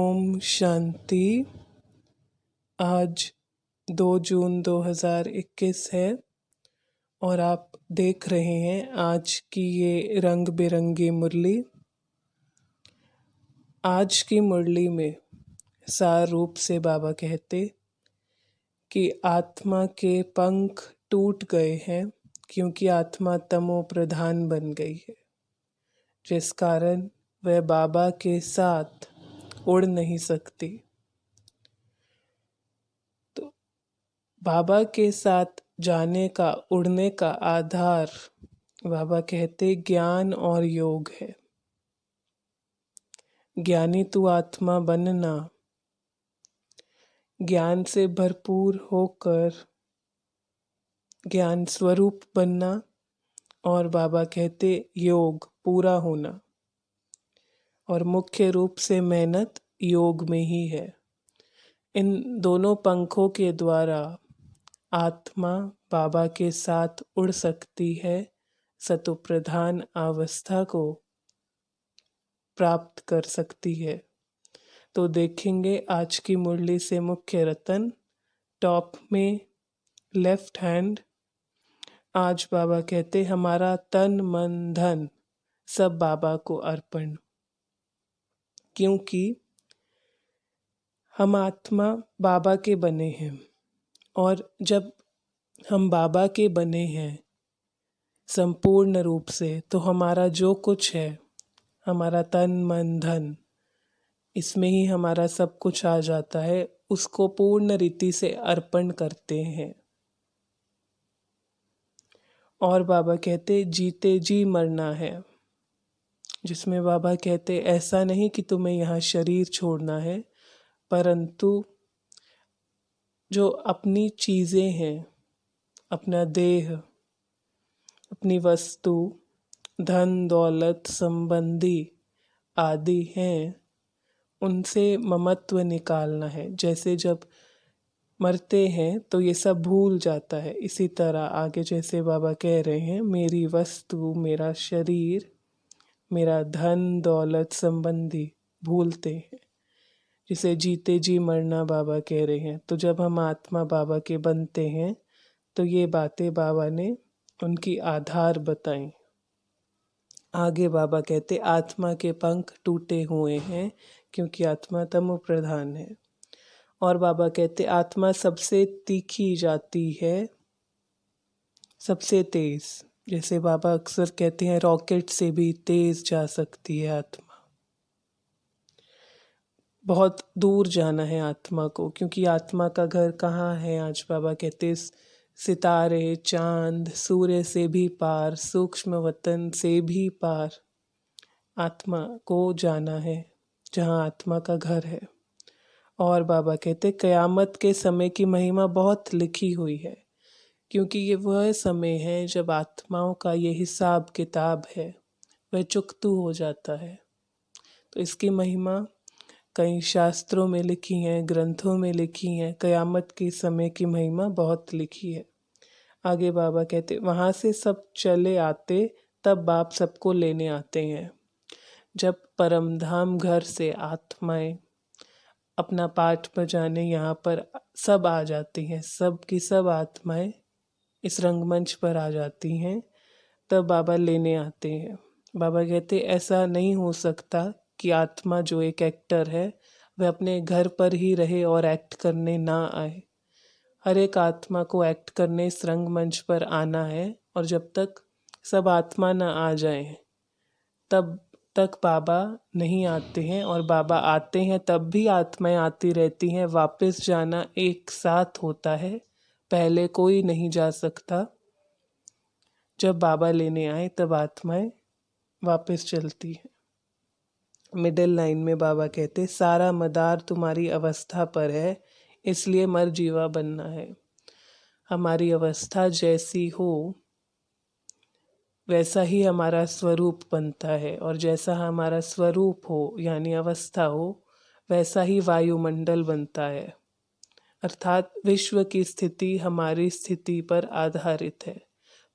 ओम शांति। आज 2 जून 2021 है और आप देख रहे हैं आज की ये रंग बिरंगी मुरली। आज की मुरली में सार रूप से बाबा कहते कि आत्मा के पंख टूट गए हैं क्योंकि आत्मा तमो प्रधान बन गई है, जिस कारण वह बाबा के साथ उड़ नहीं सकती। तो बाबा के साथ जाने का, उड़ने का आधार बाबा कहते ज्ञान और योग है। ज्ञानी तू आत्मा बनना, ज्ञान से भरपूर होकर ज्ञान स्वरूप बनना, और बाबा कहते योग पूरा होना। और मुख्य रूप से मेहनत योग में ही है। इन दोनों पंखों के द्वारा आत्मा बाबा के साथ उड़ सकती है, सतोप्रधान अवस्था को प्राप्त कर सकती है। तो देखेंगे आज की मुरली से मुख्य रतन टॉप में लेफ्ट हैंड। आज बाबा कहते हमारा तन मन धन सब बाबा को अर्पण, क्योंकि हम आत्मा बाबा के बने हैं। और जब हम बाबा के बने हैं संपूर्ण रूप से, तो हमारा जो कुछ है, हमारा तन मन धन, इसमें ही हमारा सब कुछ आ जाता है। उसको पूर्ण रीति से अर्पण करते हैं। और बाबा कहते जीते जी मरना है, जिसमें बाबा कहते ऐसा नहीं कि तुम्हें यहाँ शरीर छोड़ना है, परंतु जो अपनी चीज़ें हैं, अपना देह, अपनी वस्तु, धन दौलत संबंधी आदि हैं, उनसे ममत्व निकालना है। जैसे जब मरते हैं तो ये सब भूल जाता है, इसी तरह आगे जैसे बाबा कह रहे हैं मेरी वस्तु, मेरा शरीर, मेरा धन दौलत संबंधी भूलते हैं, जिसे जीते जी मरना बाबा कह रहे हैं। तो जब हम आत्मा बाबा के बनते हैं तो ये बातें बाबा ने उनकी आधार बताई। आगे बाबा कहते आत्मा के पंख टूटे हुए हैं क्योंकि आत्मा तमो प्रधान है। और बाबा कहते आत्मा सबसे तीखी जाती है, सबसे तेज। जैसे बाबा अक्सर कहते हैं रॉकेट से भी तेज जा सकती है आत्मा। बहुत दूर जाना है आत्मा को, क्योंकि आत्मा का घर कहाँ है। आज बाबा कहते सितारे, चांद, सूर्य से भी पार, सूक्ष्म वतन से भी पार आत्मा को जाना है, जहाँ आत्मा का घर है। और बाबा कहते कयामत के समय की महिमा बहुत लिखी हुई है, क्योंकि ये वह समय है जब आत्माओं का ये हिसाब किताब है वह चुकतू हो जाता है। तो इसकी महिमा कई शास्त्रों में लिखी हैं, ग्रंथों में लिखी हैं। कयामत के समय की महिमा बहुत लिखी है। आगे बाबा कहते वहाँ से सब चले आते, तब बाप सबको लेने आते हैं। जब परमधाम घर से आत्माएं अपना पाठ बजाने यहाँ पर सब आ जाती हैं, सब की सब आत्माएं इस रंगमंच पर आ जाती हैं, तब बाबा लेने आते हैं। बाबा कहते ऐसा नहीं हो सकता कि आत्मा जो एक एक्टर है वह अपने घर पर ही रहे और एक्ट करने ना आए। हर एक आत्मा को एक्ट करने इस रंगमंच पर आना है, और जब तक सब आत्मा ना आ जाए तब तक बाबा नहीं आते हैं। और बाबा आते हैं तब भी आत्माएं आती रहती हैं। वापस जाना एक साथ होता है, पहले कोई नहीं जा सकता। जब बाबा लेने आए तब आत्माएं वापस चलती हैं। मिडिल लाइन में बाबा कहते सारा मदार तुम्हारी अवस्था पर है, इसलिए मर जीवा बनना है। हमारी अवस्था जैसी हो वैसा ही हमारा स्वरूप बनता है, और जैसा हमारा स्वरूप हो यानी अवस्था हो, वैसा ही वायुमंडल बनता है। अर्थात विश्व की स्थिति हमारी स्थिति पर आधारित है।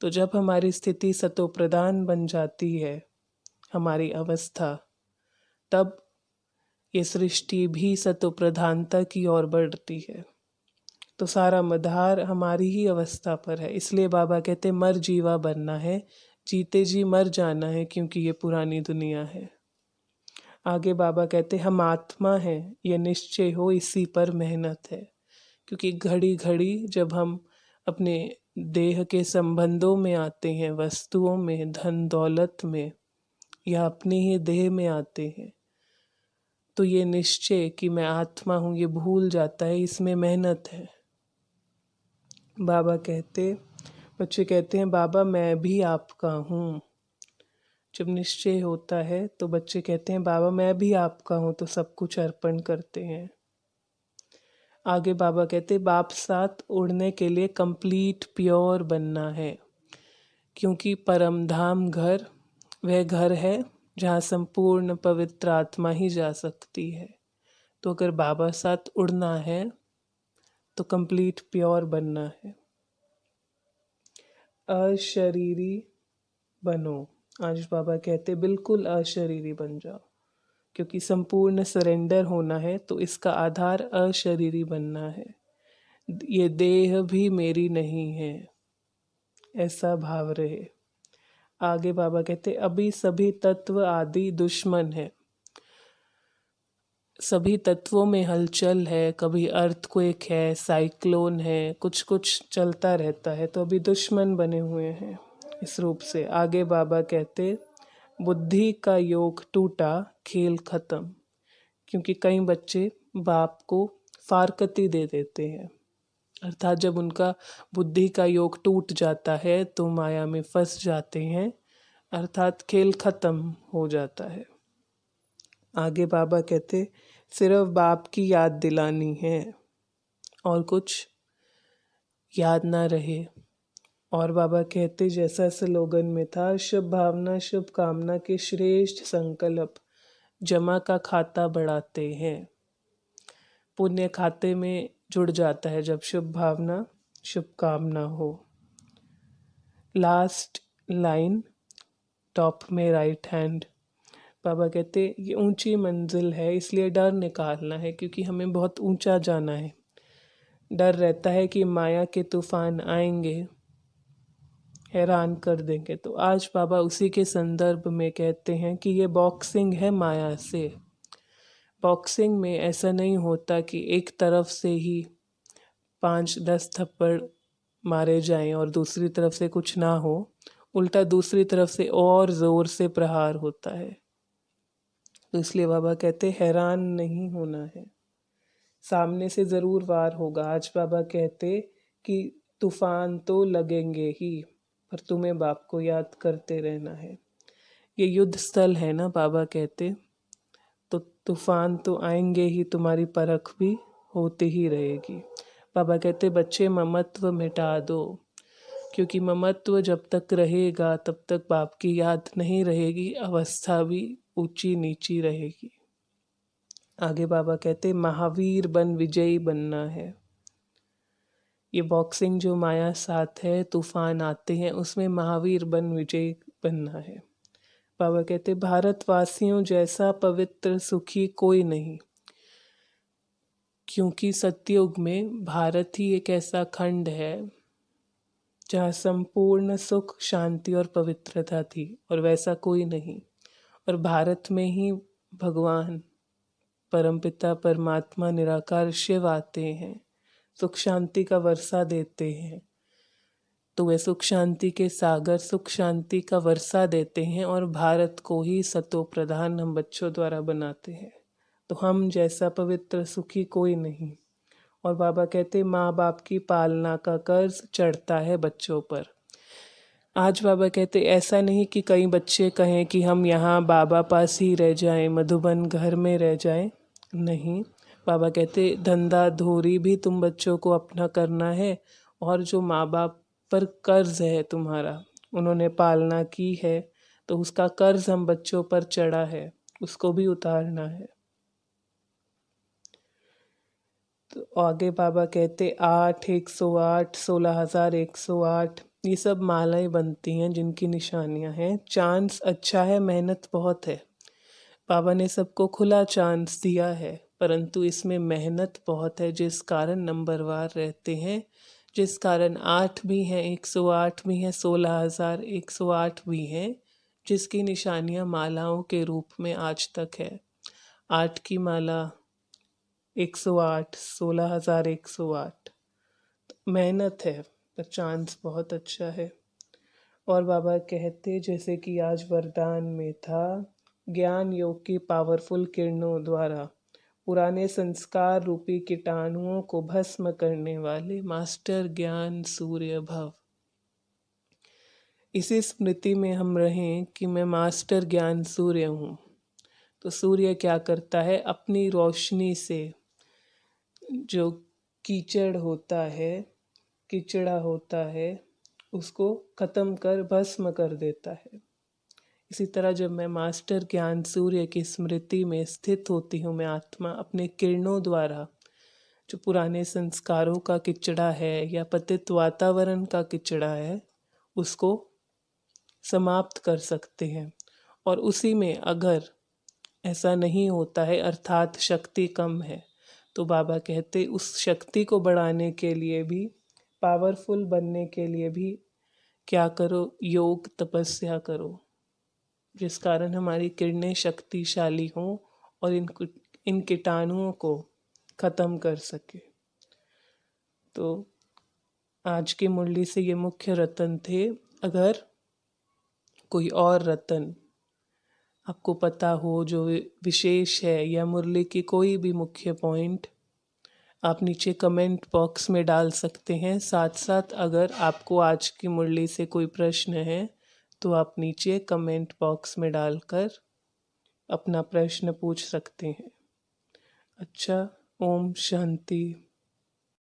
तो जब हमारी स्थिति सतोप्रधान बन जाती है, हमारी अवस्था, तब ये सृष्टि भी सतो प्रधानता की ओर बढ़ती है। तो सारा मधार हमारी ही अवस्था पर है। इसलिए बाबा कहते मर जीवा बनना है, जीते जी मर जाना है, क्योंकि ये पुरानी दुनिया है। आगे बाबा कहते हम आत्मा हैं, ये निश्चय हो इसी पर मेहनत है। क्योंकि घड़ी घड़ी जब हम अपने देह के संबंधों में आते हैं, वस्तुओं में, धन दौलत में, या अपने ही देह में आते हैं, तो ये निश्चय कि मैं आत्मा हूँ ये भूल जाता है। इसमें मेहनत है। बाबा कहते, बच्चे कहते हैं बाबा मैं भी आपका हूँ। जब निश्चय होता है तो बच्चे कहते हैं बाबा मैं भी आपका हूँ, तो सब कुछ अर्पण करते हैं। आगे बाबा कहते बाप साथ उड़ने के लिए कंप्लीट प्योर बनना है, क्योंकि परम धाम घर वह घर है जहाँ संपूर्ण पवित्र आत्मा ही जा सकती है। तो अगर बाबा साथ उड़ना है तो कंप्लीट प्योर बनना है। अशरीरी बनो। आज बाबा कहते बिल्कुल अशरीरी बन जाओ, क्योंकि संपूर्ण सरेंडर होना है, तो इसका आधार अशरीरी बनना है। ये देह भी मेरी नहीं है, ऐसा भाव रहे। आगे बाबा कहते अभी सभी तत्व आदि दुश्मन है। सभी तत्वों में हलचल है, कभी अर्थक्वेक है, साइक्लोन है, कुछ कुछ चलता रहता है, तो अभी दुश्मन बने हुए हैं इस रूप से। आगे बाबा कहते बुद्धि का योग टूटा, खेल खत्म। क्योंकि कई बच्चे बाप को फारकती दे देते हैं, अर्थात जब उनका बुद्धि का योग टूट जाता है तो माया में फंस जाते हैं, अर्थात खेल खत्म हो जाता है। आगे बाबा कहते सिर्फ बाप की याद दिलानी है और कुछ याद ना रहे। और बाबा कहते जैसा स्लोगन में था, शुभ भावना शुभ कामना के श्रेष्ठ संकल्प जमा का खाता बढ़ाते हैं। पुण्य खाते में जुड़ जाता है जब शुभ भावना शुभ कामना हो। लास्ट लाइन टॉप में राइट हैंड, बाबा कहते ये ऊंची मंजिल है, इसलिए डर निकालना है, क्योंकि हमें बहुत ऊंचा जाना है। डर रहता है कि माया के तूफान आएंगे, हैरान कर देंगे। तो आज बाबा उसी के संदर्भ में कहते हैं कि ये बॉक्सिंग है माया से। बॉक्सिंग में ऐसा नहीं होता कि एक तरफ से ही 5-10 थप्पड़ मारे जाएं और दूसरी तरफ से कुछ ना हो, उल्टा दूसरी तरफ से और ज़ोर से प्रहार होता है। तो इसलिए बाबा कहते हैरान नहीं होना है, सामने से ज़रूर वार होगा। आज बाबा कहते कि तूफान तो लगेंगे ही, पर तुम्हें बाप को याद करते रहना है। ये युद्ध स्थल है ना, बाबा कहते, तो तूफान तो आएंगे ही, तुम्हारी परख भी होती ही रहेगी। बाबा कहते बच्चे ममत्व मिटा दो, क्योंकि ममत्व जब तक रहेगा तब तक बाप की याद नहीं रहेगी, अवस्था भी ऊंची नीची रहेगी। आगे बाबा कहते महावीर बन विजयी बनना है। ये बॉक्सिंग जो माया साथ है, तूफान आते हैं, उसमें महावीर बन विजयी बनना है। बाबा कहते भारतवासियों जैसा पवित्र सुखी कोई नहीं, क्योंकि सतयुग में भारत ही एक ऐसा खंड है जहाँ संपूर्ण सुख शांति और पवित्रता थी, और वैसा कोई नहीं। और भारत में ही भगवान परमपिता परमात्मा निराकार शिव आते हैं, सुख शांति का वर्षा देते हैं। तो वे सुख शांति के सागर सुख शांति का वर्षा देते हैं, और भारत को ही सतो प्रधान हम बच्चों द्वारा बनाते हैं। तो हम जैसा पवित्र सुखी कोई नहीं। और बाबा कहते माँ बाप की पालना का कर्ज चढ़ता है बच्चों पर। आज बाबा कहते ऐसा नहीं कि कई बच्चे कहें कि हम यहाँ बाबा पास ही रह जाएं, मधुबन घर में रह जाएं। नहीं, बाबा कहते धंधा धोरी भी तुम बच्चों को अपना करना है, और जो माँ बाप पर कर्ज है तुम्हारा, उन्होंने पालना की है, तो उसका कर्ज हम बच्चों पर चढ़ा है, उसको भी उतारना है। तो आगे बाबा कहते 8, 108, 16,108 ये सब मालाएं बनती हैं जिनकी निशानियां हैं। चांस अच्छा है, मेहनत बहुत है, बाबा ने सबको खुला चांस दिया है, परंतु इसमें मेहनत बहुत है, जिस कारण नंबरवार रहते हैं, जिस कारण 8 भी हैं, 108 भी हैं, 16,108 भी हैं, जिसकी निशानियां मालाओं के रूप में आज तक है। 8 की माला 108, 16,108। मेहनत है पर चांस बहुत अच्छा है। और बाबा कहते जैसे कि आज वरदान में था, ज्ञान योग की पावरफुल किरणों द्वारा पुराने संस्कार रूपी कीटाणुओं को भस्म करने वाले मास्टर ज्ञान सूर्य भव। इसी स्मृति में हम रहें कि मैं मास्टर ज्ञान सूर्य हूँ। तो सूर्य क्या करता है, अपनी रोशनी से जो कीचड़ होता है, कीचड़ा होता है, उसको ख़त्म कर भस्म कर देता है। इसी तरह जब मैं मास्टर ज्ञान सूर्य की स्मृति में स्थित होती हूँ, मैं आत्मा अपने किरणों द्वारा जो पुराने संस्कारों का किचड़ा है या पतित वातावरण का किचड़ा है, उसको समाप्त कर सकते हैं। और उसी में अगर ऐसा नहीं होता है, अर्थात शक्ति कम है, तो बाबा कहते उस शक्ति को बढ़ाने के लिए भी, पावरफुल बनने के लिए भी क्या करो, योग तपस्या करो, जिस कारण हमारी किरणें शक्तिशाली हों और इन कीटाणुओं को ख़त्म कर सके। तो आज की मुरली से ये मुख्य रत्न थे। अगर कोई और रत्न आपको पता हो जो विशेष है, या मुरली की कोई भी मुख्य पॉइंट, आप नीचे कमेंट बॉक्स में डाल सकते हैं। साथ साथ अगर आपको आज की मुरली से कोई प्रश्न है तो आप नीचे कमेंट बॉक्स में डालकर अपना प्रश्न पूछ सकते हैं। अच्छा, ओम शांति।